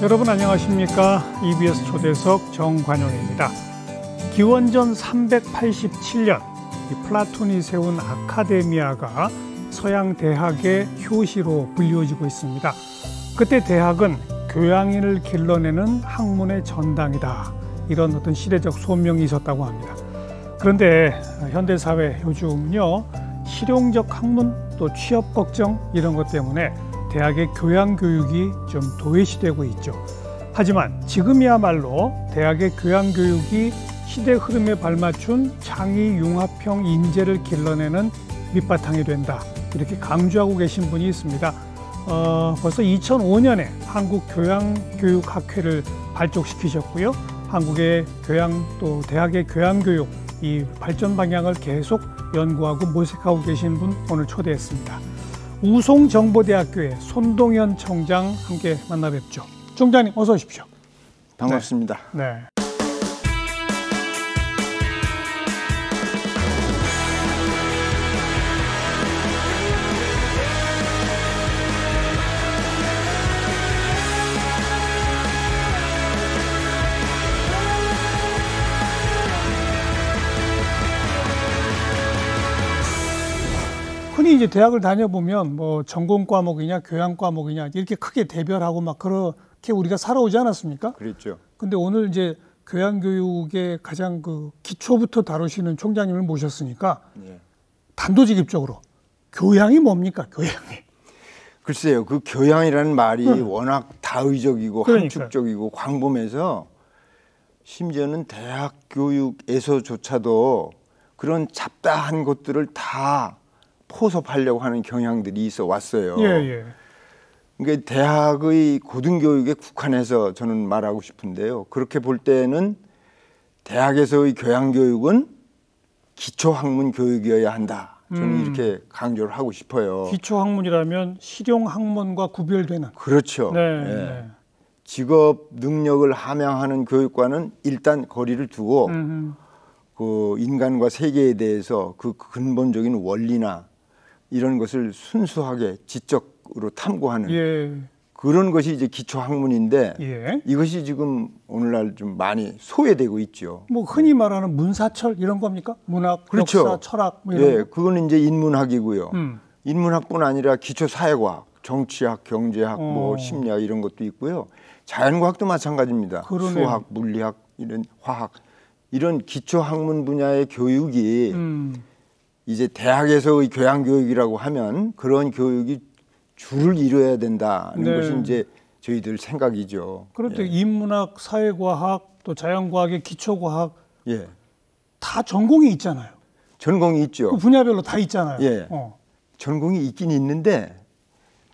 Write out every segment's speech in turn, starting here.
여러분 안녕하십니까? EBS 초대석 정관용입니다. 기원전 387년 플라톤이 세운 아카데미아가 서양 대학의 효시로 불리워지고 있습니다. 그때 대학은 교양인을 길러내는 학문의 전당이다, 이런 어떤 시대적 소명이 있었다고 합니다. 그런데 현대사회 요즘은요, 실용적 학문 또 취업 걱정 이런 것 때문에 대학의 교양 교육이 좀 도외시되고 있죠. 하지만 지금이야말로 대학의 교양 교육이 시대 흐름에 발맞춘 창의 융합형 인재를 길러내는 밑바탕이 된다, 이렇게 강조하고 계신 분이 있습니다. 벌써 2005년에 한국교양교육학회를 발족시키셨고요. 한국의 교양 또 대학의 교양교육 이 발전 방향을 계속 연구하고 모색하고 계신 분 오늘 초대했습니다. 우송정보대학교의 손동현 청장 함께 만나 뵙죠. 총장님 어서 오십시오. 반갑습니다. 네. 흔히 이제 대학을 다녀보면 뭐 전공 과목이냐 교양 과목이냐 이렇게 크게 대별하고 막 그렇게 우리가 살아오지 않았습니까? 그렇죠. 근데 오늘 이제 교양 교육의 가장 그 기초부터 다루시는 총장님을 모셨으니까 예. 단도직입적으로 교양이 뭡니까? 교양이. 글쎄요, 그 교양이라는 말이 워낙 다의적이고 함축적이고 광범해서 심지어는 대학 교육에서조차도 그런 잡다한 것들을 다 포섭하려고 하는 경향들이 있어 왔어요. 예. 그러니까 대학의 고등교육에 국한해서 저는 말하고 싶은데요. 그렇게 볼 때는 대학에서의 교양교육은 기초학문 교육이어야 한다, 저는 이렇게 강조를 하고 싶어요. 기초학문이라면 실용학문과 구별되는. 그렇죠. 네, 예. 네. 직업 능력을 함양하는 교육과는 일단 거리를 두고 그 인간과 세계에 대해서 그 근본적인 원리나 이런 것을 순수하게 지적으로 탐구하는 그런 것이 이제 기초 학문인데 이것이 지금 오늘날 좀 많이 소외되고 있죠. 뭐 흔히 말하는 문사철 이런 겁니까? 문학, 그렇죠. 역사, 철학 뭐 이런 거. 그거는 이제 인문학이고요. 인문학뿐 아니라 기초 사회과학, 정치학, 경제학, 뭐 심리학 이런 것도 있고요. 자연과학도 마찬가지입니다. 그러네요. 수학, 물리학, 이런 화학, 이런 기초 학문 분야의 교육이 이제 대학에서의 교양 교육이라고 하면 그런 교육이 줄을 이뤄야 된다는 것이 이제 저희들 생각이죠. 그런데 인문학, 사회과학, 또 자연과학의 기초과학 다 전공이 있잖아요. 전공이 있죠. 그 분야별로 다 있잖아요. 전공이 있긴 있는데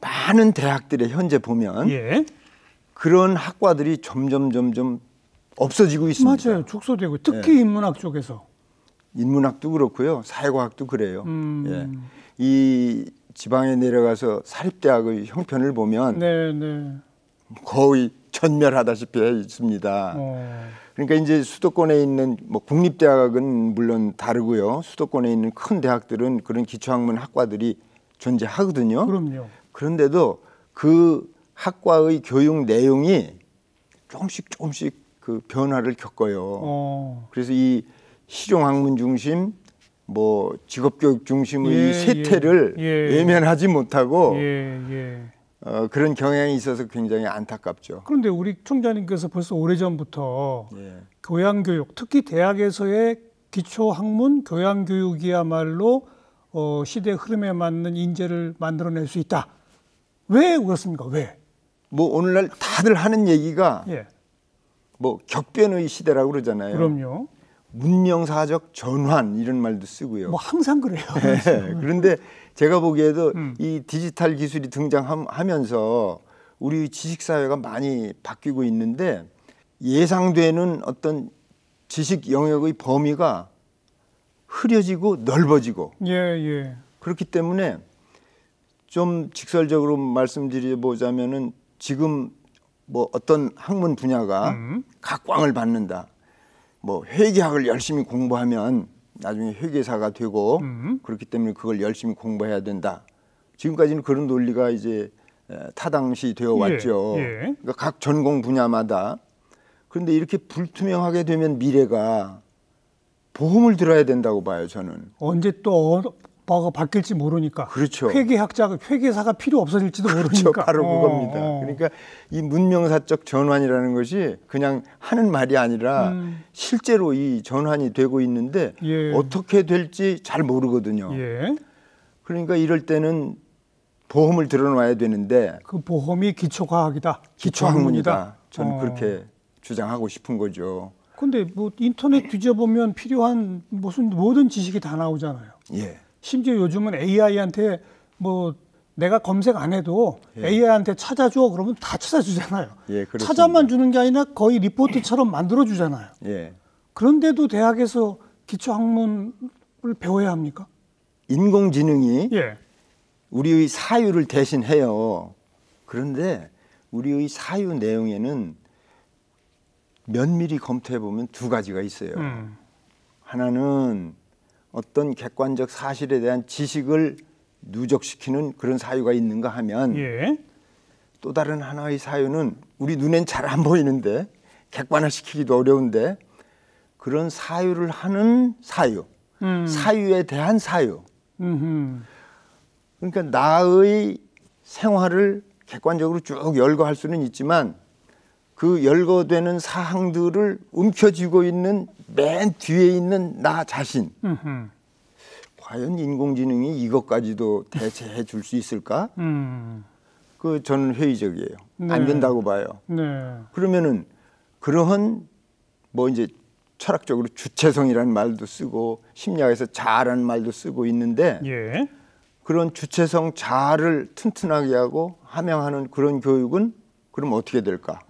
많은 대학들에 현재 보면 그런 학과들이 점점 없어지고 있습니다. 맞아요. 축소되고 특히 인문학 쪽에서. 인문학도 그렇고요. 사회과학도 그래요. 이 지방에 내려가서 사립대학의 형편을 보면 거의 전멸하다시피 해 있습니다. 그러니까 이제 수도권에 있는 뭐 국립대학은 물론 다르고요. 수도권에 있는 큰 대학들은 그런 기초학문 학과들이 존재하거든요. 그럼요. 그런데도 그 학과의 교육 내용이 조금씩 그 변화를 겪어요. 그래서 이 실용학문 중심, 뭐 직업교육 중심의 쇠퇴를 외면하지 못하고 그런 경향이 있어서 굉장히 안타깝죠. 그런데 우리 총장님께서 벌써 오래전부터 교양교육, 특히 대학에서의 기초학문 교양교육이야말로 시대 흐름에 맞는 인재를 만들어낼 수 있다. 왜 그렇습니까? 왜? 뭐 오늘날 다들 하는 얘기가 뭐 격변의 시대라고 그러잖아요. 그럼요. 문명사적 전환 이런 말도 쓰고요. 뭐 항상 그래요. 그런데 제가 보기에도 이 디지털 기술이 등장하면서 우리 지식사회가 많이 바뀌고 있는데 예상되는 어떤 지식 영역의 범위가 흐려지고 넓어지고 그렇기 때문에 좀 직설적으로 말씀드려보자면은 지금 뭐 어떤 학문 분야가 각광을 받는다. 뭐 회계학을 열심히 공부하면 나중에 회계사가 되고 그렇기 때문에 그걸 열심히 공부해야 된다. 지금까지는 그런 논리가 이제 타당시 되어 왔죠. 예. 그러니까 각 전공 분야마다. 그런데 이렇게 불투명하게 되면 미래가 보험을 들어야 된다고 봐요, 저는. 언제 또 뭐가 바뀔지 모르니까. 그렇죠. 회계사가 필요 없어질지도 모르니까. 그렇죠. 바로 그겁니다. 그러니까 이 문명사적 전환이라는 것이 그냥 하는 말이 아니라 실제로 이 전환이 되고 있는데 예. 어떻게 될지 잘 모르거든요. 예. 그러니까 이럴 때는 보험을 들어놔야 되는데 그 보험이 기초과학이다. 기초학문이다. 저는 그렇게 주장하고 싶은 거죠. 근데 뭐 인터넷 뒤져보면 필요한 모든 지식이 다 나오잖아요. 예. 심지어 요즘은 AI한테 뭐 내가 검색 안 해도 예. AI한테 찾아줘 그러면 다 찾아주잖아요. 예, 그렇습니다. 찾아만 주는 게 아니라 거의 리포트처럼 만들어주잖아요. 예. 그런데도 대학에서 기초학문을 배워야 합니까? 인공지능이 예. 우리의 사유를 대신해요. 그런데 우리의 사유 내용에는 면밀히 검토해 보면 두 가지가 있어요. 하나는 어떤 객관적 사실에 대한 지식을 누적시키는 그런 사유가 있는가 하면 예. 또 다른 하나의 사유는 우리 눈엔 잘 안 보이는데 객관화시키기도 어려운데 그런 사유를 하는 사유, 사유에 대한 사유. 그러니까 나의 생활을 객관적으로 쭉 열거할 수는 있지만 그 열거되는 사항들을 움켜쥐고 있는 맨 뒤에 있는 나 자신. 과연 인공지능이 이것까지도 대체해 줄 수 있을까? 그 저는 회의적이에요. 네. 안 된다고 봐요. 네. 그러면은 그러한 뭐 이제 철학적으로 주체성이라는 말도 쓰고 심리학에서 자아라는 말도 쓰고 있는데 예. 그런 주체성 자아를 튼튼하게 하고 함양하는 그런 교육은 그럼 어떻게 될까?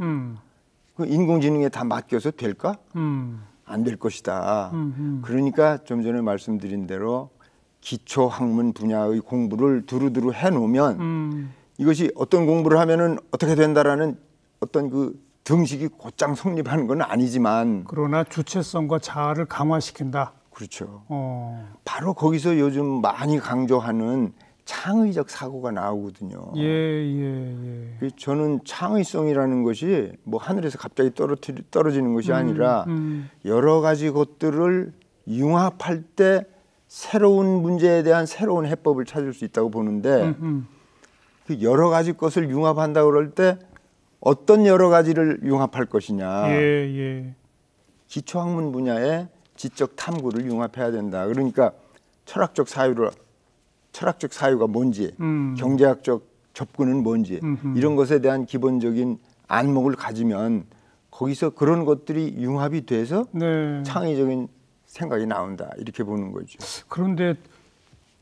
그 인공지능에 다 맡겨서 될까? 안 될 것이다. 그러니까 좀 전에 말씀드린 대로 기초학문 분야의 공부를 두루두루 해놓으면 이것이 어떤 공부를 하면은 어떻게 된다라는 어떤 그 등식이 곧장 성립하는 건 아니지만 그러나 주체성과 자아를 강화시킨다. 그렇죠. 바로 바로 거기서 요즘 많이 강조하는 창의적 사고가 나오거든요. 예. 저는 창의성이라는 것이 뭐 하늘에서 갑자기 떨어지는 것이 아니라 여러 가지 것들을 융합할 때 새로운 문제에 대한 새로운 해법을 찾을 수 있다고 보는데 그 여러 가지 것을 융합한다고 그럴 때 어떤 여러 가지를 융합할 것이냐. 예. 기초학문 분야의 지적 탐구를 융합해야 된다. 그러니까 철학적 사유가 뭔지, 경제학적 접근은 뭔지 이런 것에 대한 기본적인 안목을 가지면 거기서 그런 것들이 융합이 돼서 네. 창의적인 생각이 나온다. 이렇게 보는 거죠. 그런데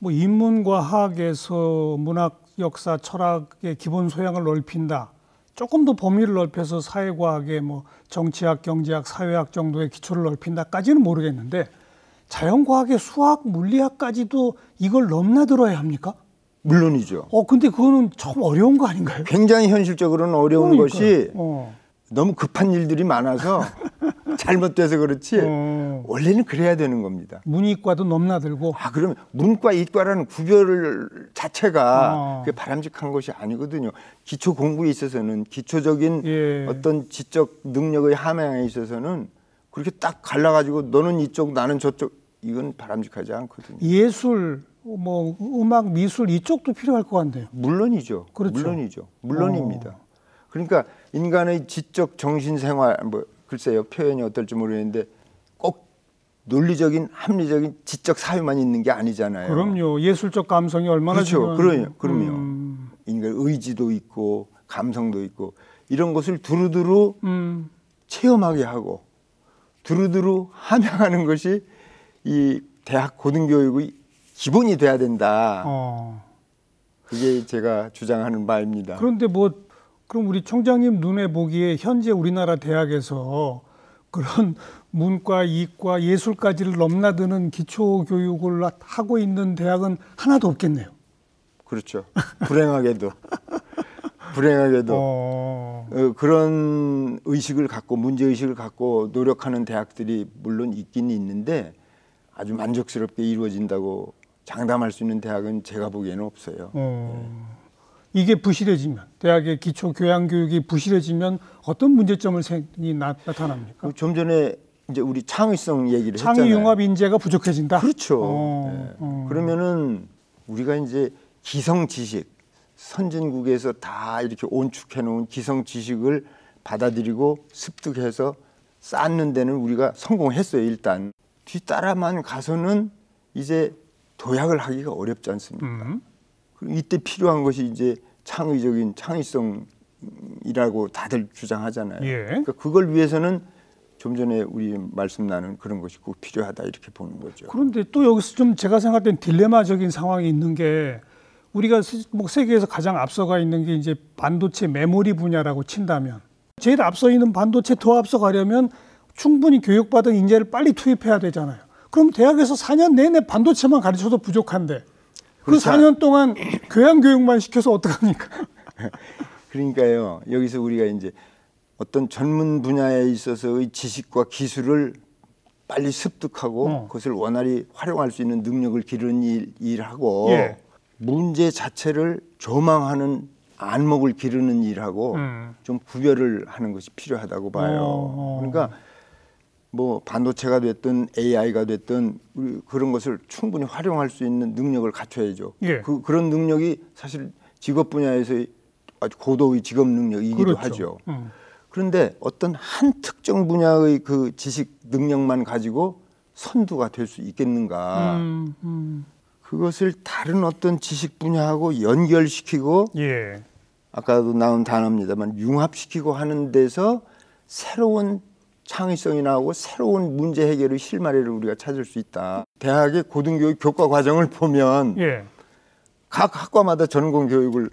뭐 인문과학에서 문학, 역사, 철학의 기본 소양을 넓힌다. 조금 더 범위를 넓혀서 사회과학의 뭐 정치학, 경제학, 사회학 정도의 기초를 넓힌다까지는 모르겠는데 자연과학의 수학, 물리학까지도 이걸 넘나들어야 합니까? 물론이죠. 근데 그거는 참 어려운 거 아닌가요? 굉장히 현실적으로는 어려운 것이 어. 너무 급한 일들이 많아서 잘못돼서 그렇지 원래는 그래야 되는 겁니다. 문이과도 넘나들고. 그러면 문과 이과라는 구별 자체가 그게 바람직한 것이 아니거든요. 기초 공부에 있어서는 기초적인 예. 어떤 지적 능력의 함양에 있어서는 그렇게 딱 갈라가지고 너는 이쪽 나는 저쪽 이건 바람직하지 않거든요. 예술, 뭐 음악, 미술 이쪽도 필요할 것 같네요. 물론이죠. 그렇죠. 물론입니다. 그러니까 인간의 지적 정신생활 뭐 글쎄요 표현이 어떨지 모르겠는데 꼭 논리적인 합리적인 지적 사유만 있는 게 아니잖아요. 그럼요. 예술적 감성이 얼마나 그렇죠. 중요한지. 그럼요. 인간 의지도 있고 감성도 있고 이런 것을 두루두루 체험하게 하고 두루두루 함양하는 것이 이 대학 고등교육의 기본이 돼야 된다. 그게 제가 주장하는 바입니다. 그런데 그럼 우리 총장님 눈에 보기에 현재 우리나라 대학에서 그런 문과, 이과, 예술까지를 넘나드는 기초 교육을 하고 있는 대학은 하나도 없겠네요. 그렇죠. 불행하게도 그런 의식을 갖고 문제 의식을 갖고 노력하는 대학들이 물론 있긴 있는데 아주 만족스럽게 이루어진다고 장담할 수 있는 대학은 제가 보기에는 없어요. 이게 부실해지면, 대학의 기초 교양 교육이 부실해지면 어떤 문제점을 나타납니까? 좀 전에 이제 우리 창의성 얘기를 창의 했잖아요. 융합 인재가 부족해진다. 그렇죠. 그러면은 우리가 이제 기성 지식, 선진국에서 다 이렇게 온축해 놓은 기성 지식을 받아들이고 습득해서 쌓는 데는 우리가 성공했어요. 일단 뒤따라만 가서는 이제 도약을 하기가 어렵지 않습니까? 이때 필요한 것이 이제 창의적인 창의성이라고 다들 주장하잖아요. 예. 그러니까 그걸 위해서는 좀 전에 우리 말씀 나눈 그런 것이 꼭 필요하다 이렇게 보는 거죠. 그런데 또 여기서 좀 제가 생각할 땐 딜레마적인 상황이 있는 게, 우리가 뭐 세계에서 가장 앞서가 있는 게 이제 반도체 메모리 분야라고 친다면, 제일 앞서 있는 반도체 더 앞서가려면 충분히 교육받은 인재를 빨리 투입해야 되잖아요. 그럼 대학에서 4년 내내 반도체만 가르쳐도 부족한데 그 그렇죠. 4년 동안 교양 교육만 시켜서 어떡합니까? 그러니까요. 여기서 우리가 이제 어떤 전문 분야에 있어서의 지식과 기술을 빨리 습득하고 그것을 원활히 활용할 수 있는 능력을 기르는 일하고 예. 문제 자체를 조망하는 안목을 기르는 일하고 좀 구별을 하는 것이 필요하다고 봐요. 그러니까 뭐 반도체가 됐든 AI가 됐든 우리 그런 것을 충분히 활용할 수 있는 능력을 갖춰야죠. 예. 그런 능력이 사실 직업 분야에서 아주 고도의 직업 능력이기도 그렇죠. 하죠. 그런데 어떤 한 특정 분야의 그 지식 능력만 가지고 선두가 될 수 있겠는가? 그것을 다른 어떤 지식 분야하고 연결시키고 예. 아까도 나온 단어입니다만 융합시키고 하는 데서 새로운 창의성이 나오고 새로운 문제 해결의 실마리를 우리가 찾을 수 있다. 대학의 고등교육 교과 과정을 보면 예. 각 학과마다 전공 교육을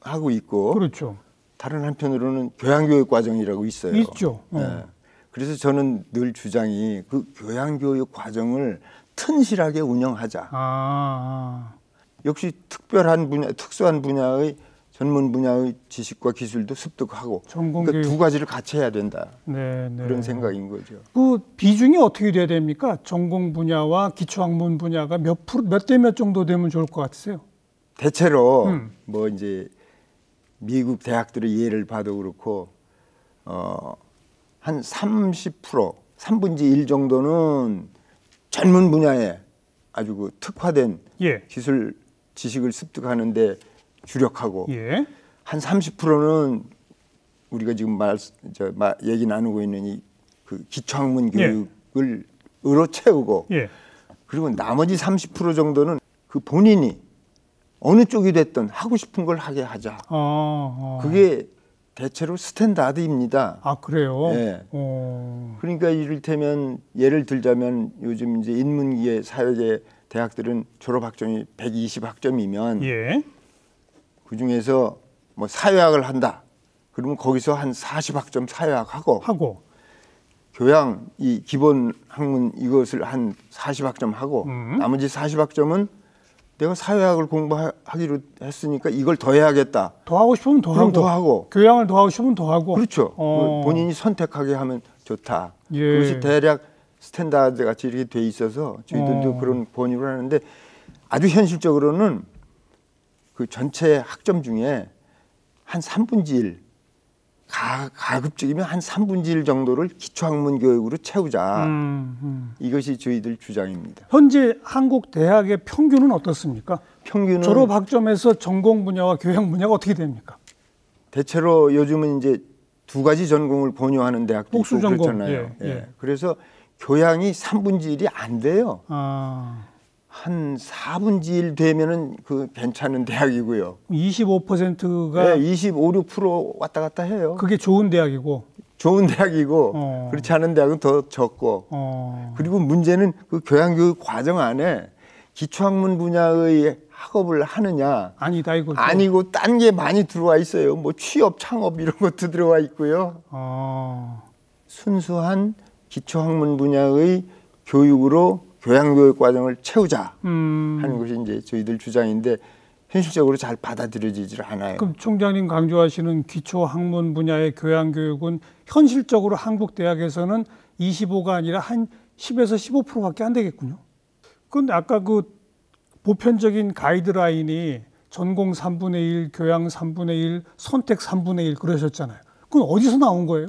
하고 있고 그렇죠. 다른 한편으로는 교양교육 과정이라고 있어요. 있죠. 네. 그래서 저는 늘 주장이 그 교양교육 과정을 튼실하게 운영하자. 역시 특별한 분야, 특수한 분야의 전문 분야의 지식과 기술도 습득하고 그러니까 두 가지를 같이 해야 된다. 네. 그런 생각인 거죠. 그 비중이 어떻게 돼야 됩니까? 전공 분야와 기초학문 분야가 몇 대 몇 정도 되면 좋을 것 같으세요? 대체로 뭐 이제 미국 대학들의 예를 봐도 그렇고 한 30%, 3분의 1 정도는 전문 분야에 아주 그 특화된 예. 기술 지식을 습득하는데 주력하고 예. 한 30%는 우리가 지금 얘기 나누고 있는 이 그 기초학문 교육을 으로 채우고 예. 그리고 나머지 30% 정도는 그 본인이 어느 쪽이 됐든 하고 싶은 걸 하게 하자. 그게 대체로 스탠다드입니다. 아, 그래요? 네. 그러니까 이를테면 예를 들자면 요즘 이제 인문계 사회계 대학들은 졸업 학점이 120학점이면 예. 그 중에서 뭐 사회학을 한다. 그러면 거기서 한 40학점 사회학 하고 교양 이 기본 학문 이것을 한 40학점 하고 나머지 40학점은 내가 사회학을 공부하기로 했으니까 이걸 더 해야겠다. 더 하고 싶으면 더 하고. 교양을 더 하고 싶으면 더 하고. 그렇죠. 본인이 선택하게 하면 좋다. 예. 그것이 대략 스탠다드 같이 이렇게 돼 있어서 저희들도 그런 권유를 하는데 아주 현실적으로는 그 전체 학점 중에 한 3분의 1 가급적이면 한 3분의 1 정도를 기초학문 교육으로 채우자. 이것이 저희들 주장입니다. 현재 한국 대학의 평균은 어떻습니까? 평균은 졸업 학점에서 전공 분야와 교양 분야가 어떻게 됩니까? 대체로 요즘은 이제 두 가지 전공을 권유하는 대학도 있고 그렇잖아요. 예. 그래서 교양이 3분의 1이 안 돼요. 한 4분의 1 되면은 그 괜찮은 대학이고요. 25%가 25, 6% 왔다 갔다 해요. 그게 좋은 대학이고. 좋은 대학이고 그렇지 않은 대학은 더 적고. 그리고 문제는 그 교양교육 과정 안에 기초학문 분야의 학업을 하느냐 아니다 이거죠. 아니고 딴 게 많이 들어와 있어요. 뭐 취업, 창업 이런 것도 들어와 있고요. 순수한 기초학문 분야의 교육으로 교양교육 과정을 채우자 하는 것이 이제 저희들 주장인데 현실적으로 잘 받아들여지질 않아요. 그럼 총장님 강조하시는 기초학문 분야의 교양교육은 현실적으로 한국 대학에서는 25가 아니라 한 10에서 15%밖에 안 되겠군요. 그런데 아까 그 보편적인 가이드라인이 전공 3분의 1, 교양 3분의 1, 선택 3분의 1 그러셨잖아요. 그건 어디서 나온 거예요?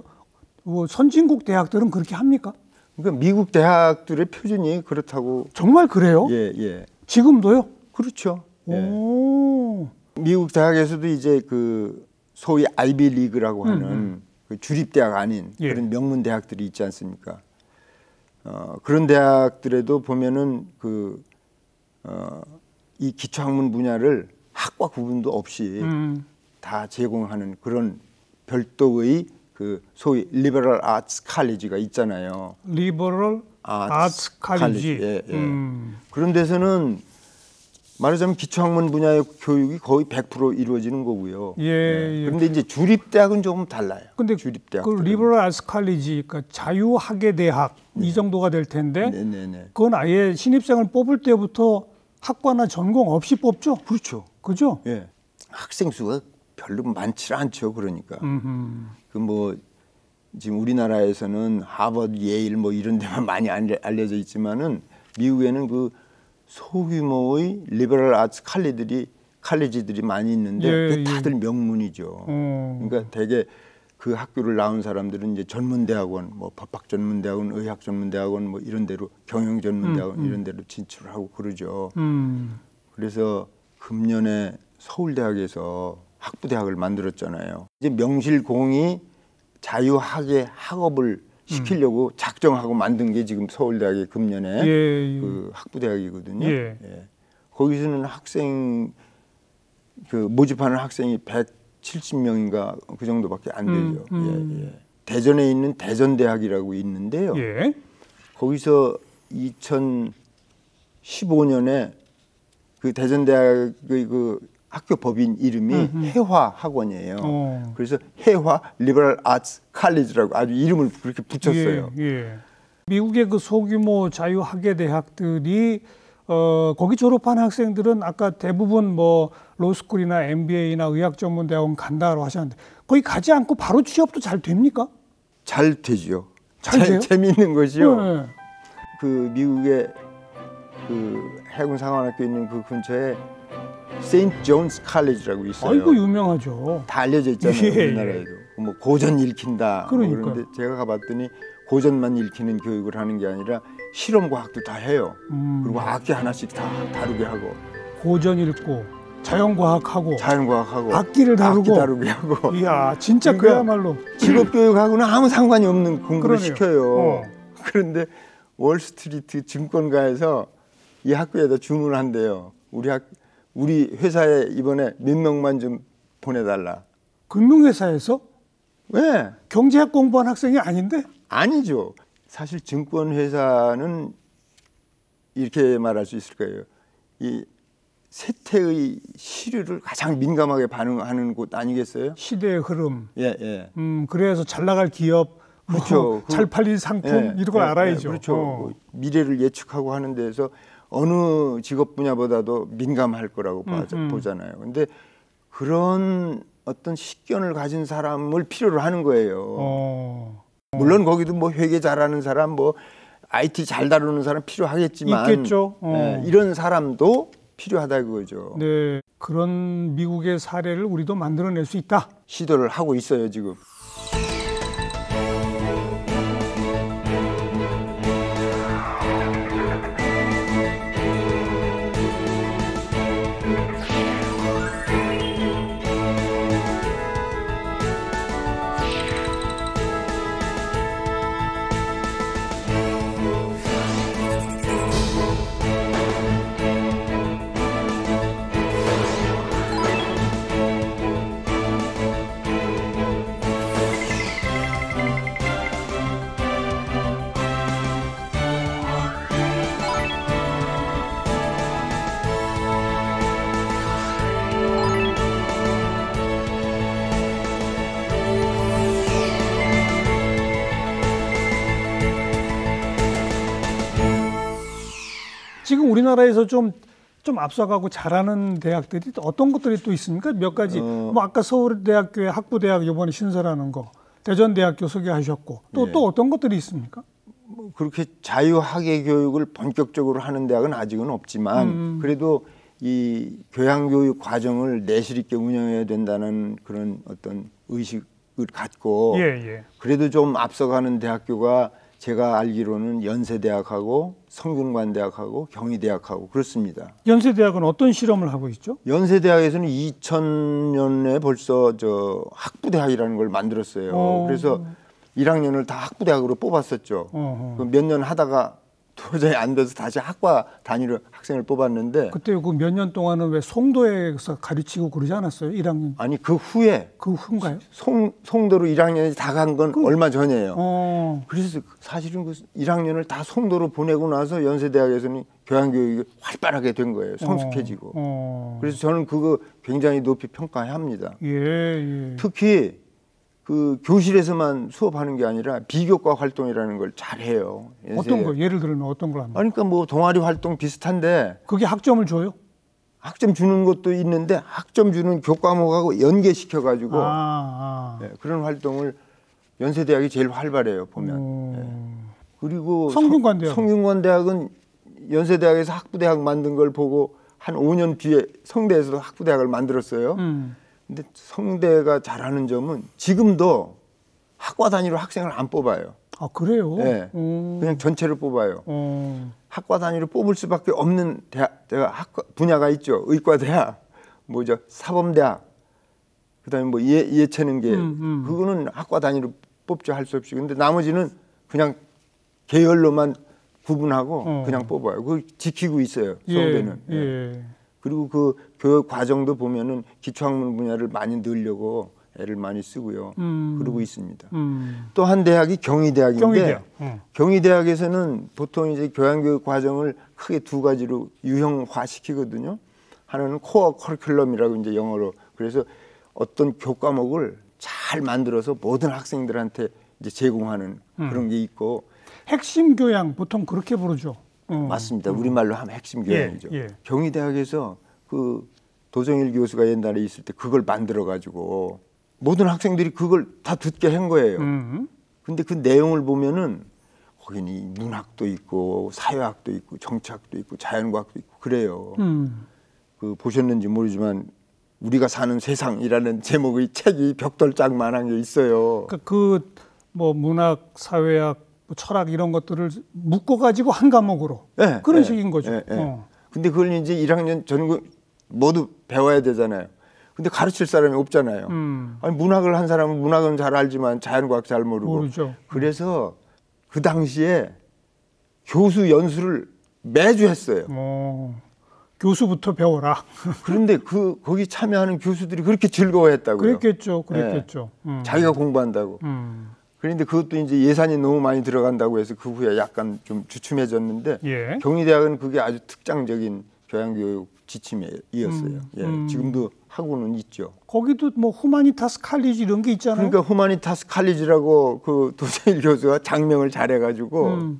뭐 선진국 대학들은 그렇게 합니까? 그러니까 미국 대학들의 표준이 그렇다고. 정말 그래요? 예, 예. 지금도요? 그렇죠. 예. 오. 미국 대학에서도 이제 그 소위 아이비 리그라고 하는 그 주립 대학 아닌 예. 그런 명문 대학들이 있지 않습니까? 그런 대학들에도 보면은 이 기초학문 분야를 학과 구분도 없이 다 제공하는 그런 별도의 그 소위 리버럴 아츠 칼리지가 있잖아요. 리버럴 아츠 칼리지. 예, 예. 그런 데서는 말하자면 기초학문 분야의 교육이 거의 100% 이루어지는 거고요. 예, 예. 그런데 이제 주립대학은 조금 달라요. 근데 주립대학. 그 리버럴 아츠 칼리지, 그러니까 자유학예 대학 이 정도가 될 텐데, 네네네. 그건 아예 신입생을 뽑을 때부터 학과나 전공 없이 뽑죠? 그렇죠. 그죠? 예. 학생 수가 별로 많지 않죠. 그러니까. 그 뭐 지금 우리나라에서는 하버드, 예일 뭐 이런 데만 많이 알려져 있지만은 미국에는 그 소규모의 리버럴 아츠 칼리지들이 많이 있는데 예, 그게 다들 명문이죠. 그러니까 대개 그 학교를 나온 사람들은 이제 전문대학원, 뭐 법학전문대학원, 의학전문대학원 뭐 이런 데로 경영전문대학원 이런 데로 진출하고 그러죠. 그래서 금년에 서울대학에서 학부대학을 만들었잖아요. 이제 명실공히 자유학예 학업을 시키려고 작정하고 만든 게 지금 서울대학의 금년에 그 학부대학이거든요. 예. 예. 거기서는 학생 그 모집하는 학생이 170명인가 그 정도밖에 안 되죠. 예, 예. 대전에 있는 대전대학이라고 있는데요. 예. 거기서 2015년에 그 대전대학의 그 학교 법인 이름이 해화 학원이에요. 그래서 해화 리버럴 아츠 칼리지라고 아주 이름을 그렇게 붙였어요. 예, 예. 미국의 그 소규모 자유학예 대학들이 거기 졸업한 학생들은 아까 대부분 뭐 로스쿨이나 MBA나 의학전문대학원 간다고 하셨는데 거기 가지 않고 바로 취업도 잘 됩니까? 잘 되죠. 잘 돼요? 재미있는 것이요. 네. 그 미국의 그 해군 상관학교 있는 그 근처에 세인트 존스 칼리지라고 있어요. 아이고 유명하죠. 다 알려져 있잖아요. 예, 우리나라에도. 뭐 고전 읽힌다. 그러니까요. 뭐 그런데 제가 가봤더니 고전만 읽히는 교육을 하는 게 아니라 실험과학도 다 해요. 그리고 악기 하나씩 다 다루게 하고. 고전 읽고 자연과학하고 자연과학하고 악기를 다루고. 악기 다루게 하고. 이야 진짜 그러니까 그야말로 직업교육하고는 아무 상관이 없는 공부를 그러네요. 시켜요. 그런데 월스트리트 증권가에서 이 학교에다 주문을 한대요. 우리 회사에 이번에 몇 명만 좀 보내달라. 금융회사에서 왜? 경제학 공부한 학생이 아닌데? 아니죠. 사실 증권회사는 이렇게 말할 수 있을 거예요. 이 세태의 시류를 가장 민감하게 반응하는 곳 아니겠어요? 시대의 흐름. 예, 예. 그래서 잘 나갈 기업, 그렇죠. 잘 팔릴 상품 예, 이런 걸 예, 알아야죠. 예, 그렇죠. 미래를 예측하고 하는 데서 어느 직업 분야보다도 민감할 거라고 보잖아요. 근데 그런 어떤 식견을 가진 사람을 필요로 하는 거예요. 물론 거기도 뭐 회계 잘하는 사람, 뭐 IT 잘 다루는 사람 필요하겠지만 있겠죠. 예, 이런 사람도 필요하다 그거죠. 네, 그런 미국의 사례를 우리도 만들어낼 수 있다. 시도를 하고 있어요 지금. 지금 우리나라에서 좀 앞서가고 잘하는 대학들이 어떤 것들이 또 있습니까? 몇 가지. 뭐 아까 서울대학교의 학부대학 이번에 신설하는 거, 대전대학교 소개하셨고 또 어떤 것들이 있습니까? 뭐 그렇게 자유학예 교육을 본격적으로 하는 대학은 아직은 없지만 그래도 이 교양교육 과정을 내실 있게 운영해야 된다는 그런 어떤 의식을 갖고 그래도 좀 앞서가는 대학교가 제가 알기로는 연세대학하고 성균관대학하고 경희대학하고 그렇습니다. 연세대학은 어떤 실험을 하고 있죠? 연세대학에서는 2000년에 벌써 저 학부대학이라는 걸 만들었어요. 그래서 1학년을 다 학부대학으로 뽑았었죠. 몇 년 하다가 도저히 안 돼서 다시 학과 단위로 학생을 뽑았는데 그때 그 몇 년 동안은 왜 송도에서 가르치고 그러지 않았어요? 1학년? 아니 그 후에 그 후인가요? 송도로 1학년이 다 간 건 얼마 전이에요. 그래서 사실은 그 1학년을 다 송도로 보내고 나서 연세대학에서는 교양교육이 활발하게 된 거예요. 성숙해지고. 그래서 저는 그거 굉장히 높이 평가해야 합니다. 특히 그 교실에서만 수업하는 게 아니라 비교과 활동이라는 걸 잘해요. 어떤 거? 예를 들면 어떤 걸 합니까? 그러니까 뭐 동아리 활동 비슷한데 그게 학점을 줘요? 학점 주는 것도 있는데 학점 주는 교과목하고 연계시켜가지고 네, 그런 활동을 연세대학이 제일 활발해요 보면. 네. 그리고 성균관대학은 연세대학에서 학부대학 만든 걸 보고 한 5년 뒤에 성대에서도 학부대학을 만들었어요. 근데 성대가 잘하는 점은 지금도 학과 단위로 학생을 안 뽑아요. 아 그래요? 네, 그냥 전체를 뽑아요. 학과 단위로 뽑을 수밖에 없는 학과 분야가 있죠. 의과대학, 뭐죠 사범대학, 그다음에 뭐 예체능계, 그거는 학과 단위로 뽑죠. 할 수 없이. 근데 나머지는 그냥 계열로만 구분하고 그냥 뽑아요. 그걸 지키고 있어요. 성대는. 그리고 그 교육 과정도 보면은 기초학문 분야를 많이 늘려고 애를 많이 쓰고요. 그러고 있습니다. 또 한 대학이 경희대학인데 경희대학에서는 보통 이제 교양교육 과정을 크게 두 가지로 유형화시키거든요. 하나는 코어 커리큘럼이라고 이제 영어로. 그래서 어떤 교과목을 잘 만들어서 모든 학생들한테 이제 제공하는 그런 게 있고. 핵심 교양 보통 그렇게 부르죠. 맞습니다. 우리말로 하면 핵심 교양이죠. 경희대학에서 그 도정일 교수가 옛날에 있을 때 그걸 만들어 가지고 모든 학생들이 그걸 다 듣게 한 거예요. 근데 그 내용을 보면은 거기는 문학도 있고 사회학도 있고 정치학도 있고 자연과학도 있고 그래요. 그 보셨는지 모르지만 우리가 사는 세상이라는 제목의 책이 벽돌짝만한 게 있어요. 그 뭐 문학, 사회학, 뭐 철학 이런 것들을 묶어 가지고 한 과목으로 그런 식인 거죠. 근데 그걸 이제 1학년 전국 모두 배워야 되잖아요. 근데 가르칠 사람이 없잖아요. 아니 문학을 한 사람은 문학은 잘 알지만 자연과학 잘 모르죠. 그래서 그 당시에 교수 연수를 매주 했어요. 교수부터 배워라. 그런데 거기 참여하는 교수들이 그렇게 즐거워했다고요. 그랬겠죠. 자기가 공부한다고. 그런데 그것도 이제 예산이 너무 많이 들어간다고 해서 그 후에 약간 좀 주춤해졌는데 경희대학은 그게 아주 특장적인 교양교육 지침이었어요. 지금도 하고는 있죠. 거기도 뭐 후마니타스 칼리지 이런 게 있잖아요. 그러니까 후마니타스 칼리지라고 그 도정일 교수가 장명을 잘해가지고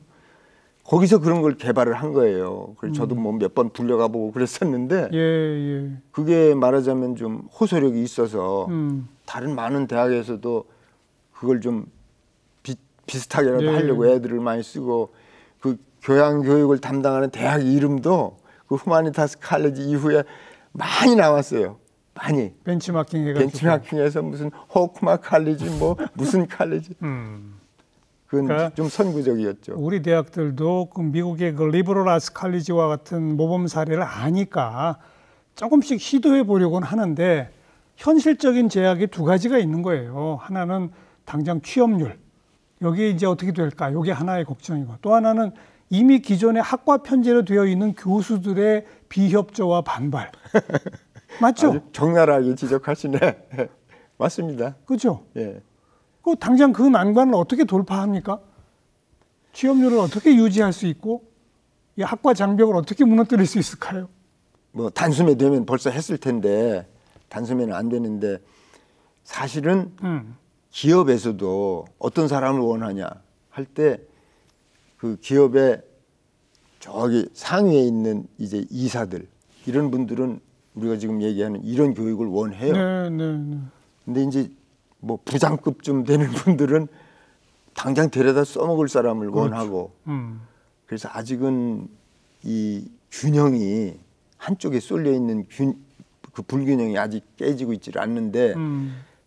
거기서 그런 걸 개발을 한 거예요. 그래서 저도 뭐 몇 번 불려가 보고 그랬었는데 그게 말하자면 좀 호소력이 있어서 다른 많은 대학에서도 그걸 좀 비슷하게라도 하려고 애들을 많이 쓰고 그 교양교육을 담당하는 대학 이름도 그 후마니타스 칼리지 이후에 많이 나왔어요. 많이 벤치마킹 해가지고 벤치마킹해서 무슨 호크마 칼리지 뭐 무슨 칼리지 그건 그러니까 좀 선구적이었죠. 우리 대학들도 그 미국의 그 리버럴 아츠 칼리지와 같은 모범 사례를 아니까 조금씩 시도해 보려고는 하는데 현실적인 제약이 두 가지가 있는 거예요. 하나는 당장 취업률, 여기에 이제 어떻게 될까? 이게 하나의 걱정이고, 또 하나는 이미 기존에 학과 편제로 되어 있는 교수들의 비협조와 반발. 맞죠? 아주 적나라하게 지적하시네. 맞습니다. 그렇죠? 그 당장 그 난관을 어떻게 돌파합니까? 취업률을 어떻게 유지할 수 있고, 이 학과 장벽을 어떻게 무너뜨릴 수 있을까요? 뭐 단숨에 되면 벌써 했을 텐데 단숨에는 안 되는데 사실은 기업에서도 어떤 사람을 원하냐 할 때 그 기업의 저기 상위에 있는 이제 이사들 이런 분들은 우리가 지금 얘기하는 이런 교육을 원해요. 근데 이제 뭐 부장급쯤 되는 분들은 당장 데려다 써먹을 사람을 원하고 그래서 아직은 이 균형이 한쪽에 쏠려 있는 그 불균형이 아직 깨지고 있지를 않는데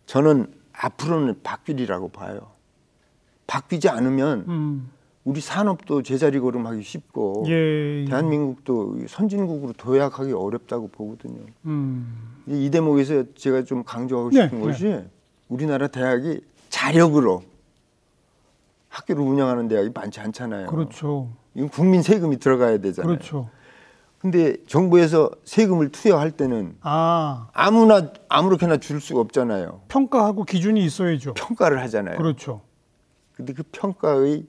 저는 앞으로는 바뀌리라고 봐요. 바뀌지 않으면 우리 산업도 제자리 걸음하기 쉽고 예. 대한민국도 선진국으로 도약하기 어렵다고 보거든요. 이 대목에서 제가 좀 강조하고 싶은 것이 우리나라 대학이 자력으로 학교를 운영하는 대학이 많지 않잖아요. 그렇죠. 이건 국민 세금이 들어가야 되잖아요. 그렇죠. 근데 정부에서 세금을 투여할 때는 아무나 아무렇게나 줄 수가 없잖아요. 평가하고 기준이 있어야죠. 평가를 하잖아요. 그렇죠. 근데 그 평가의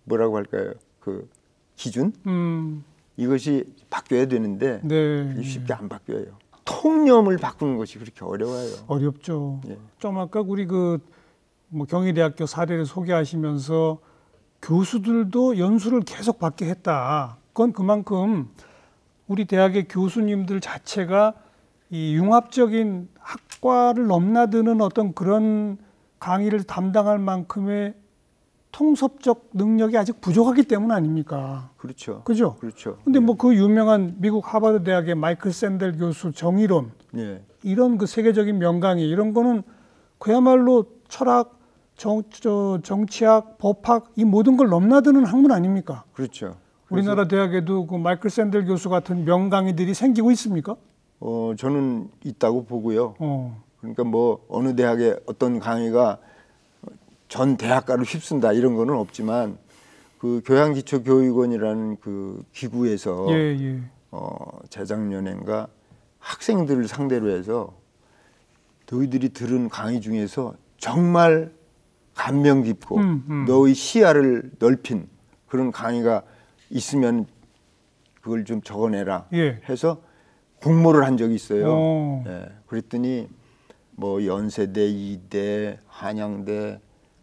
뭐라고 할까요? 그 기준? 이것이 바뀌어야 되는데 네. 쉽게 안 바뀌어요. 통념을 바꾸는 것이 그렇게 어려워요. 어렵죠. 예. 좀 아까 우리 뭐 경희대학교 사례를 소개하시면서 교수들도 연수를 계속 받게 했다. 그건 그만큼 우리 대학의 교수님들 자체가 이 융합적인 학과를 넘나드는 어떤 그런 강의를 담당할 만큼의 통섭적 능력이 아직 부족하기 때문 아닙니까? 그렇죠. 그죠? 그렇죠. 근데 뭐 그 유명한 미국 하버드 대학의 마이클 샌델 교수 정의론 예. 이런 그 세계적인 명강의 이런 거는 그야말로 철학, 정치학, 법학 이 모든 걸 넘나드는 학문 아닙니까? 그렇죠. 우리나라 대학에도 그 마이클 샌델 교수 같은 명강의들이 생기고 있습니까? 저는 있다고 보고요. 어. 그러니까 뭐 어느 대학의 어떤 강의가 전 대학가를 휩쓴다 이런 거는 없지만 그 교양기초교육원이라는 그 기구에서 예. 재작년인가 학생들을 상대로 해서 너희들이 들은 강의 중에서 정말 감명 깊고 너의 시야를 넓힌 그런 강의가 있으면 그걸 좀 적어내라 예. 해서 공모를 한 적이 있어요. 오. 예, 그랬더니 뭐 연세대, 이대, 한양대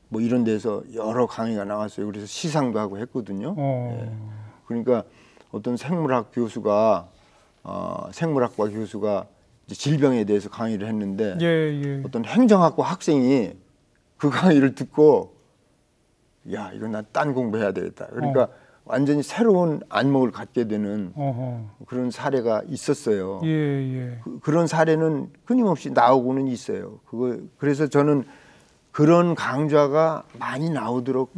뭐 이런 데서 여러 강의가 나왔어요. 그래서 시상도 하고 했거든요. 예. 그러니까 어떤 생물학 교수가 생물학과 교수가 이제 질병에 대해서 강의를 했는데 예. 어떤 행정학과 학생이 그 강의를 듣고 야 이거 난 딴 공부해야 되겠다. 그러니까 완전히 새로운 안목을 갖게 되는 그런 사례가 있었어요. 예. 그런 사례는 끊임없이 나오고는 있어요. 그래서 저는 그런 강좌가 많이 나오도록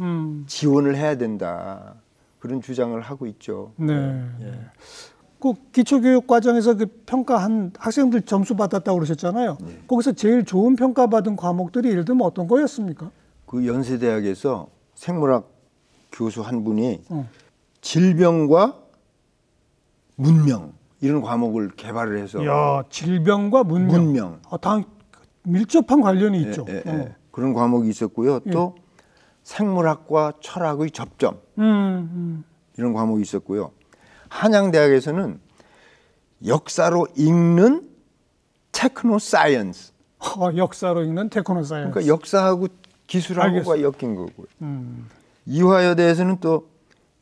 지원을 해야 된다. 그런 주장을 하고 있죠. 네. 예. 그 기초교육 과정에서 그 평가한 학생들 점수 받았다고 그러셨잖아요. 거기서 제일 좋은 평가받은 과목들이 예를 들면 어떤 거였습니까? 그 연세대학에서 생물학 교수 한 분이 질병과 문명 이런 과목을 개발을 해서 야, 질병과 문명. 다 밀접한 관련이 있죠. 예. 그런 과목이 있었고요. 또 생물학과 철학의 접점 이런 과목이 있었고요. 한양대학에서는 역사로 읽는 테크노 사이언스. 역사로 읽는 테크노 사이언스. 그러니까 역사하고 기술하고가 엮인 거고요. 이화여대에서는 또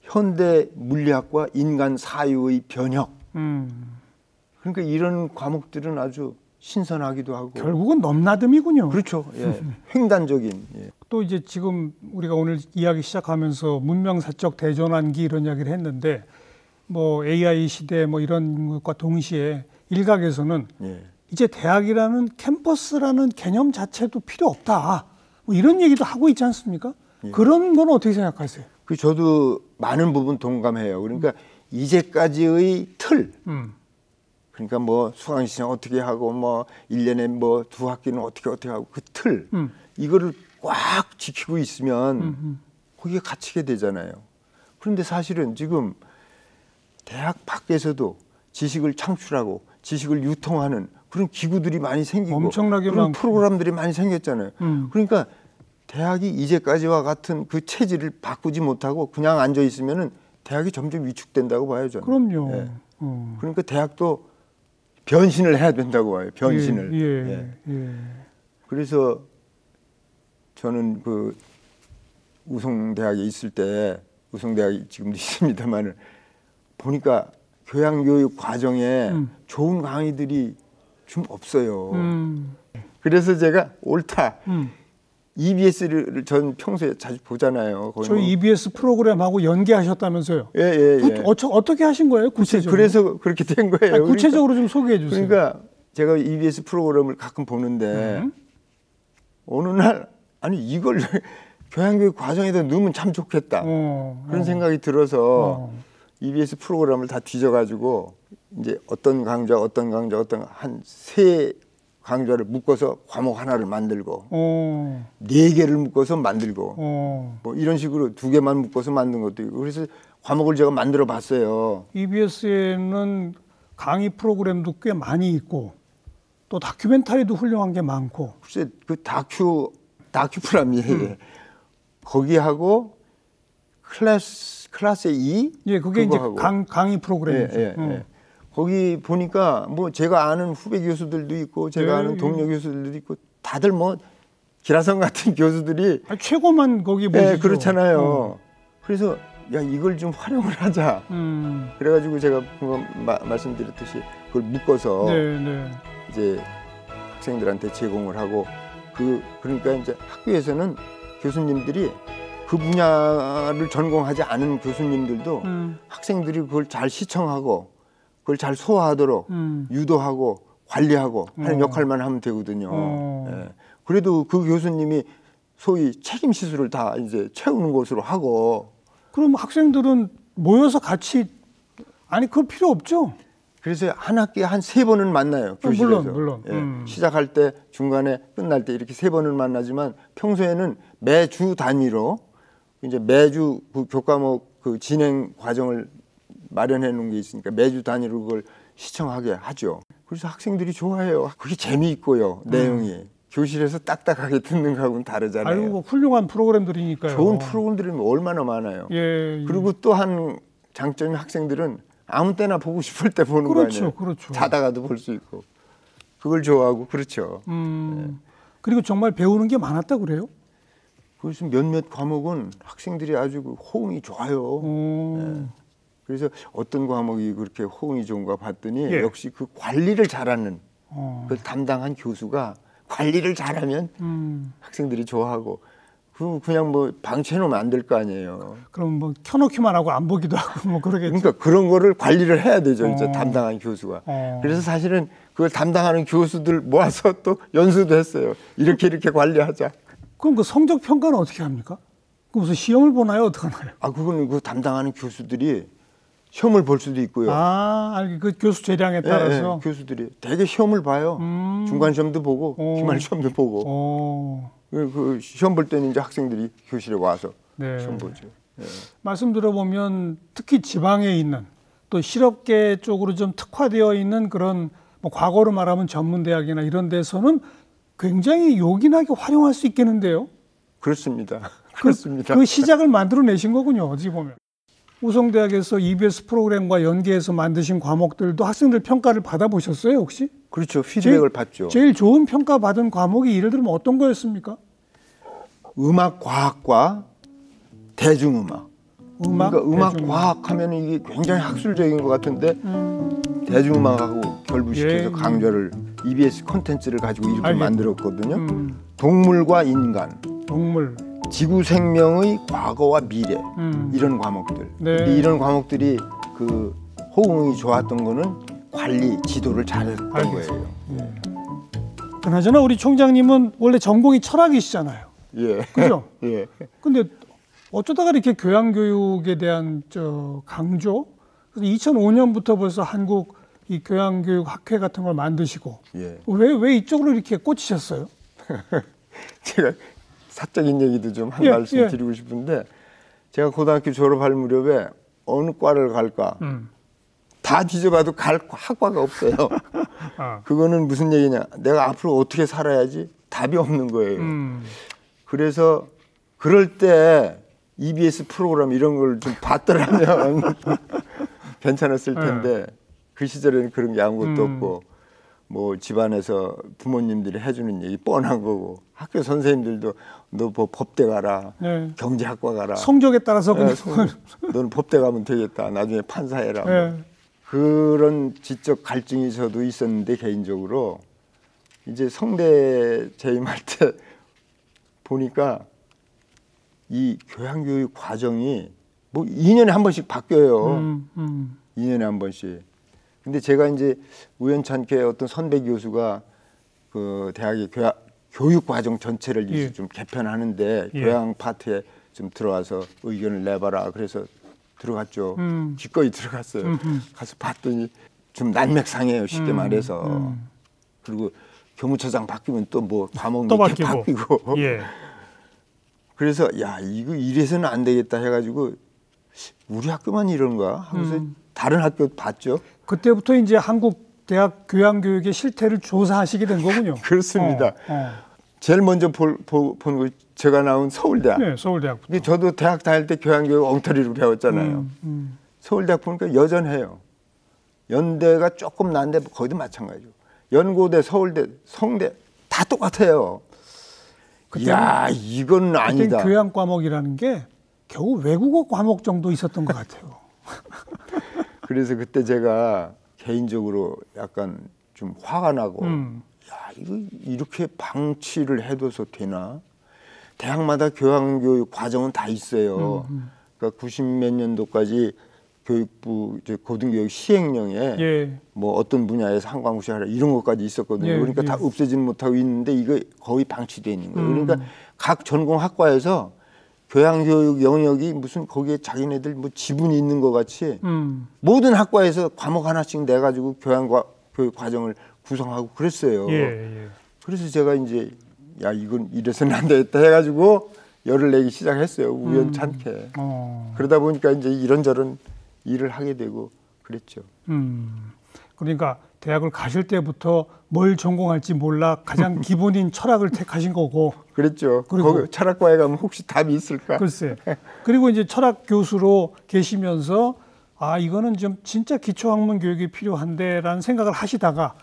현대 물리학과 인간 사유의 변혁. 그러니까 이런 과목들은 아주 신선하기도 하고. 결국은 넘나듦이군요. 그렇죠. 예. 횡단적인. 예. 또 이제 지금 우리가 오늘 이야기 시작하면서 문명사적 대전환기 이런 이야기를 했는데 뭐 AI 시대 뭐 이런 것과 동시에 일각에서는 이제 대학이라는 캠퍼스라는 개념 자체도 필요 없다. 뭐 이런 얘기도 하고 있지 않습니까? 그런 건 어떻게 생각하세요? 저도 많은 부분 동감해요. 그러니까 이제까지의 틀. 그러니까 뭐 수강신청 어떻게 하고 뭐 1년에 뭐 2학기는 어떻게 하고 그 틀. 이거를 꽉 지키고 있으면 거기에 갇히게 되잖아요. 그런데 사실은 지금 대학 밖에서도 지식을 창출하고 지식을 유통하는 그런 기구들이 많이 생기고 엄청나게 그런 많고. 프로그램들이 많이 생겼잖아요. 그러니까 대학이 이제까지와 같은 그 체질을 바꾸지 못하고 그냥 앉아 있으면은 대학이 점점 위축된다고 봐요, 저는. 그럼요. 예. 그러니까 대학도 변신을 해야 된다고 봐요. 변신을. 예. 그래서 저는 그 우송대학에 있을 때 우송대학이 지금도 있습니다만은 보니까 교양교육 과정에 좋은 강의들이 좀 없어요. 그래서 제가 옳다. EBS를 전 평소에 자주 보잖아요. 거의 저희 뭐. EBS 프로그램하고 연계하셨다면서요? 예, 예, 예. 어떻게 하신 거예요? 구체적으로? 그래서 그렇게 된 거예요. 아니, 구체적으로 좀 소개해 주세요. 그러니까 제가 EBS 프로그램을 가끔 보는데 어느 날 아니 이걸 교양교육 과정에다 넣으면 참 좋겠다. 그런 생각이 들어서 EBS 프로그램을 다 뒤져가지고 이제 어떤 강좌 한 세 강좌를 묶어서 과목 하나를 만들고 네 개를 묶어서 만들고 뭐 이런 식으로 두 개만 묶어서 만든 것도 있고 그래서 과목을 제가 만들어 봤어요. EBS에는 강의 프로그램도 꽤 많이 있고 또 다큐멘터리도 훌륭한 게 많고. 글쎄 그 다큐프라미 거기하고 클래스 2 예, 그게 이제 하고. 강의 프로그램이죠. 예. 거기 보니까 뭐 제가 아는 후배 교수들도 있고 제가 아는 동료 교수들도 있고 다들 뭐 기라성 같은 교수들이 최고만 거기 모시죠. 네, 그렇잖아요. 그래서 야 이걸 좀 활용을 하자. 그래가지고 제가 말씀드렸듯이 그걸 묶어서 이제 학생들한테 제공을 하고 그러니까 이제 학교에서는 교수님들이 그 분야를 전공하지 않은 교수님들도 학생들이 그걸 잘 시청하고 그걸 잘 소화하도록 유도하고 관리하고 하는 역할만 하면 되거든요. 예. 그래도 그 교수님이 소위 책임 시술을 다 이제 채우는 것으로 하고. 그럼 학생들은 모여서 같이 그럴 필요 없죠. 그래서 한 학기에 한 3번은 만나요. 교실에서. 물론. 예. 시작할 때, 중간에, 끝날 때 이렇게 3번은 만나지만 평소에는 매주 단위로 이제 매주 그 교과목 그 진행 과정을 마련해 놓은 게 있으니까 매주 단위로 그걸 시청하게 하죠. 그래서 학생들이 좋아해요. 그게 재미있고요. 내용이. 교실에서 딱딱하게 듣는 거하고는 다르잖아요. 아이고, 훌륭한 프로그램들이니까요. 좋은 프로그램들이 얼마나 많아요. 예. 그리고 또 한 장점이 학생들은 아무 때나 보고 싶을 때 보는 거 아니에요. 그렇죠. 자다가도 볼 수 있고. 그걸 좋아하고 그렇죠. 네. 그리고 정말 배우는 게 많았다 그래요? 그래서 몇몇 과목은 학생들이 아주 호응이 좋아요. 네. 그래서 어떤 과목이 그렇게 호응이 좋은가 봤더니 역시 그 관리를 잘하는 그걸 담당한 교수가 관리를 잘하면 학생들이 좋아하고 그냥 뭐 방치해놓으면 안 될 거 아니에요. 그럼 뭐 켜놓기만 하고 안 보기도 하고 뭐 그러겠죠. 그러니까 그런 거를 관리를 해야 되죠. 이제 담당한 교수가. 그래서 사실은 그걸 담당하는 교수들 모아서 또 연수도 했어요. 이렇게 관리하자. 그럼 그 성적 평가는 어떻게 합니까? 그 무슨 시험을 보나요? 어떻게 하나요? 그거는 그 담당하는 교수들이 시험을 볼 수도 있고요. 그 교수 재량에 따라서. 네, 교수들이 되게 시험을 봐요. 중간 시험도 보고 기말 시험도 보고. 그 시험 볼 때는 이제 학생들이 교실에 와서 시험 보죠. 네. 말씀 들어보면 특히 지방에 있는 또 실업계 쪽으로 좀 특화되어 있는 그런 뭐 과거로 말하면 전문대학이나 이런 데서는 굉장히 요긴하게 활용할 수 있겠는데요. 그렇습니다. 그렇습니다. 그 시작을 만들어내신 거군요. 어찌 보면. 우성대학에서 EBS 프로그램과 연계해서 만드신 과목들도 학생들 평가를 받아보셨어요, 혹시? 그렇죠. 피드백을 받죠. 제일 좋은 평가 받은 과목이 예를 들면 어떤 거였습니까? 음악과학과 대중음악. 그러니까 음악 대중음악. 과학 하면 이게 굉장히 학술적인 것 같은데 대중음악하고 결부시켜서 강좌를 EBS 콘텐츠를 가지고 이렇게 만들었거든요. 동물과 인간. 지구 생명의 과거와 미래 이런 과목들. 이런 과목들이 그 호응이 좋았던 거는 관리 지도를 잘했던 거예요. 그나저나 우리 총장님은 원래 전공이 철학이시잖아요. 예. 그죠? 예. 근데 어쩌다가 이렇게 교양교육에 대한 강조? 그래서 2005년부터 벌써 한국 이 교양교육 학회 같은 걸 만드시고 왜 이쪽으로 이렇게 꽂히셨어요? 제가 사적인 얘기도 좀 한 말씀 드리고 싶은데 제가 고등학교 졸업할 무렵에 어느 과를 갈까 다 뒤져봐도 갈 학과가 없어요. 그거는 무슨 얘기냐, 내가 앞으로 어떻게 살아야지 답이 없는 거예요. 그래서 그럴 때 EBS 프로그램 이런 걸 좀 봤더라면 괜찮았을 텐데 그 시절에는 그런 게 아무것도 없고 뭐 집안에서 부모님들이 해주는 얘기 뻔한 거고 학교 선생님들도 너 뭐 법대 가라, 경제학과 가라, 성적에 따라서 너는 법대 가면 되겠다, 나중에 판사해라. 뭐. 그런 지적 갈증이 저도 있었는데 개인적으로 이제 성대 재임할 때 보니까 이 교양교육 과정이 뭐 2년에 한 번씩 바뀌어요. 2년에 한 번씩. 근데 제가 이제 우연찮게 어떤 선배 교수가 그 대학의 교육 과정 전체를 이제 좀 개편하는데 교양 파트에 좀 들어와서 의견을 내봐라. 그래서 들어갔죠. 기꺼이 들어갔어요. 가서 봤더니 좀 난맥상해요. 쉽게 말해서. 그리고 교무처장 바뀌면 또 뭐 과목 또 바뀌고. 예. 그래서 야 이거 이래서는 안 되겠다 해가지고 우리 학교만 이런가 하고서 다른 학교 봤죠. 그때부터 이제 한국 대학 교양교육의 실태를 조사하시게 된 거군요. 그렇습니다. 제일 먼저 본 거 제가 나온 서울대학. 네, 서울대학부터. 근데 저도 대학 다닐 때 교양교육 엉터리로 배웠잖아요. 서울대학 보니까 여전해요. 연대가 조금 난데 거기도 마찬가지고. 연고대, 서울대, 성대 다 똑같아요. 야 이건 아니다. 교양 과목이라는 게 겨우 외국어 과목 정도 있었던 것 같아요. 그래서 그때 제가 개인적으로 약간 좀 화가 나고 야 이거 이렇게 방치를 해둬서 되나? 대학마다 교양교육 과정은 다 있어요. 그러니까 90몇 년도까지 교육부 고등교육 시행령에 뭐 어떤 분야에서 한과목씩 하라 이런 것까지 있었거든요. 그러니까 다 없애지는 못하고 있는데 이거 거의 방치되어 있는 거예요. 그러니까 각 전공학과에서 교양교육 영역이 무슨 거기에 자기네들 뭐 지분이 있는 것 같이 모든 학과에서 과목 하나씩 내가지고 교육 과정을 구성하고 그랬어요. 그래서 제가 이제 야 이건 이래서는 안 되겠다 해가지고 열을 내기 시작했어요. 우연찮게. 그러다 보니까 이제 이런저런 일을 하게 되고 그랬죠. 그러니까 대학을 가실 때부터 뭘 전공할지 몰라 가장 기본인 철학을 택하신 거고. 그랬죠. 거기 철학과에 가면 혹시 답이 있을까? 글쎄. 그리고 이제 철학 교수로 계시면서 아 이거는 좀 진짜 기초학문 교육이 필요한데라는 생각을 하시다가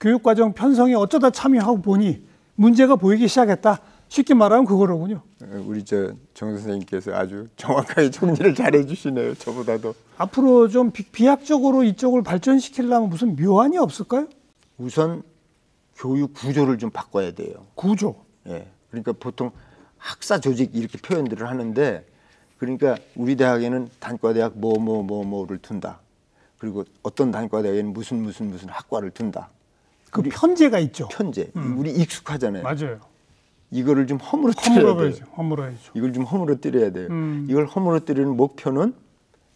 교육과정 편성에 어쩌다 참여하고 보니 문제가 보이기 시작했다. 쉽게 말하면 그거로군요. 우리 정 선생님께서 아주 정확하게 정리를 잘해 주시네요. 저보다도. 앞으로 좀 비약적으로 이쪽을 발전시키려면 무슨 묘안이 없을까요? 우선 교육 구조를 좀 바꿔야 돼요. 구조. 예. 그러니까 보통 학사 조직 이렇게 표현들을 하는데 그러니까 우리 대학에는 단과대학 뭐를 둔다. 그리고 어떤 단과대학에는 무슨 학과를 둔다. 그 편제가 있죠. 편제. 우리 익숙하잖아요. 맞아요. 이거를 좀 허물어뜨려야 돼요. 허물어야죠. 이걸 좀 허물어뜨려야 돼요. 이걸 허물어뜨리는 목표는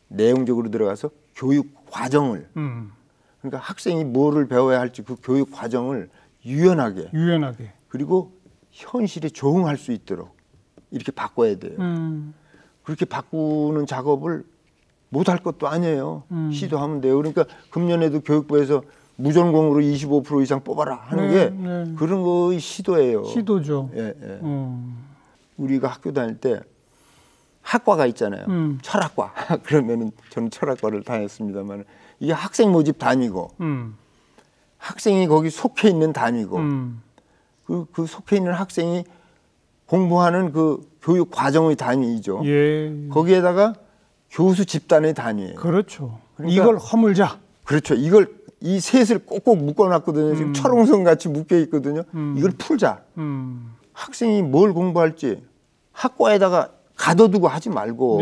내용적으로 들어가서 교육 과정을 그러니까 학생이 뭐를 배워야 할지 그 교육 과정을 유연하게 그리고 현실에 적응할 수 있도록 이렇게 바꿔야 돼요. 그렇게 바꾸는 작업을 못할 것도 아니에요. 시도하면 돼요. 그러니까 금년에도 교육부에서 무전공으로 25% 이상 뽑아라 하는 게 그런 거의 시도예요. 시도죠. 예. 우리가 학교 다닐 때 학과가 있잖아요. 철학과. 그러면은 저는 철학과를 다녔습니다만 이게 학생 모집 단위고 학생이 거기 속해 있는 단위고 그 속해 있는 학생이 공부하는 그 교육 과정의 단위이죠. 거기에다가 교수 집단의 단위예요. 그렇죠. 그러니까 이걸 허물자. 그렇죠. 이 셋을 꼭꼭 묶어놨거든요. 지금 철옹성 같이 묶여 있거든요. 이걸 풀자. 학생이 뭘 공부할지 학과에다가 가둬두고 하지 말고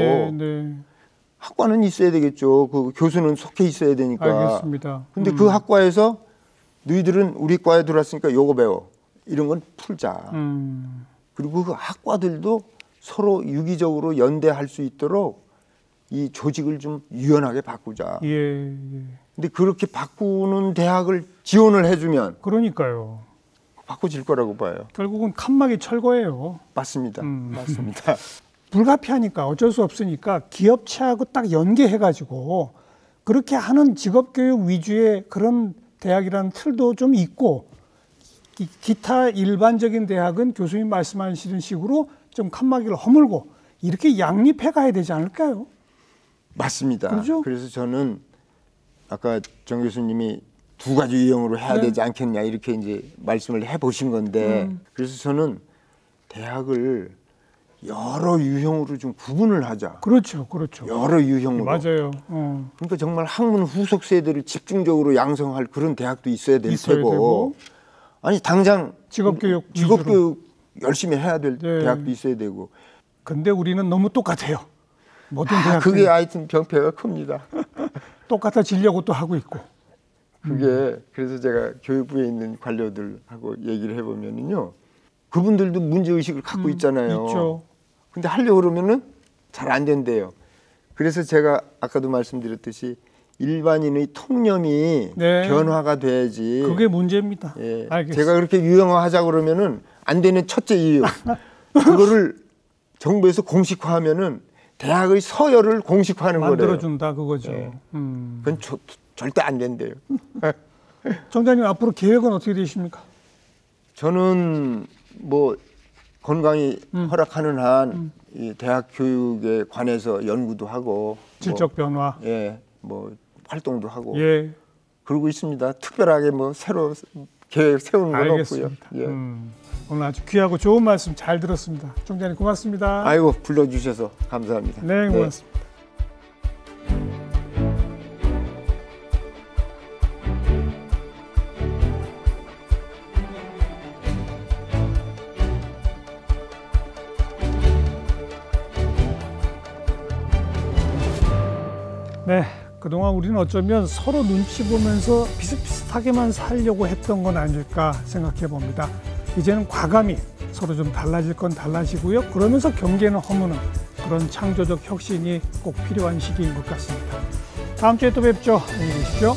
학과는 있어야 되겠죠. 그 교수는 속해 있어야 되니까. 알겠습니다. 근데 그 학과에서 너희들은 우리 과에 들어왔으니까 요거 배워. 이런 건 풀자. 그리고 그 학과들도 서로 유기적으로 연대할 수 있도록 이 조직을 좀 유연하게 바꾸자. 근데 그렇게 바꾸는 대학을 지원을 해주면 그러니까요. 바꿔질 거라고 봐요. 결국은 칸막이 철거예요. 맞습니다. 맞습니다. 불가피하니까 어쩔 수 없으니까 기업체하고 딱 연계해가지고 그렇게 하는 직업교육 위주의 그런 대학이라는 틀도 좀 있고 기타 일반적인 대학은 교수님 말씀하시는 식으로 좀 칸막이를 허물고 이렇게 양립해 가야 되지 않을까요? 맞습니다. 그렇죠? 그래서 저는 아까 정 교수님이 두 가지 유형으로 해야 되지 않겠냐 이렇게 이제 말씀을 해보신 건데 그래서 저는 대학을 여러 유형으로 좀 구분을 하자. 그렇죠. 여러 유형으로. 맞아요. 그러니까 정말 학문 후속 세대를 집중적으로 양성할 그런 대학도 있어야 될 테고. 아니 당장 직업교육 열심히 해야 될 네. 대학도 있어야 되고. 근데 우리는 너무 똑같아요. 모든 대학들이 그게 하여튼 병폐가 큽니다. 똑같아지려고 또 하고 있고. 그게 그래서 제가 교육부에 있는 관료들하고 얘기를 해보면은요, 그분들도 문제 의식을 갖고 있잖아요. 있죠. 근데 하려고 그러면은 잘 안 된대요. 그래서 제가 아까도 말씀드렸듯이 일반인의 통념이 네. 변화가 돼야지. 그게 문제입니다. 예, 알겠습니다. 제가 그렇게 유형화하자 그러면은 안 되는 첫째 이유. 그거를 정부에서 공식화하면은 대학의 서열을 공식화하는 거래요. 만들어준다 그거죠. 예. 그건 절대 안 된대요. 총장님 앞으로 계획은 어떻게 되십니까? 저는 뭐 건강이 허락하는 한 이 대학 교육에 관해서 연구도 하고 질적 변화. 뭐 활동도 하고 예. 그러고 있습니다. 특별하게 뭐 새로 계획 세우는 건 알겠습니다. 없고요. 예. 오늘 아주 귀하고 좋은 말씀 잘 들었습니다. 총장님 고맙습니다. 아이고 불러주셔서 감사합니다. 네, 고맙습니다. 네, 그동안 우리는 어쩌면 서로 눈치 보면서 비슷비슷하게만 살려고 했던 건 아닐까 생각해 봅니다. 이제는 과감히 서로 좀 달라질 건 달라지고요. 그러면서 경계는 허무는 그런 창조적 혁신이 꼭 필요한 시기인 것 같습니다. 다음 주에 또 뵙죠. 안녕히 계십시오.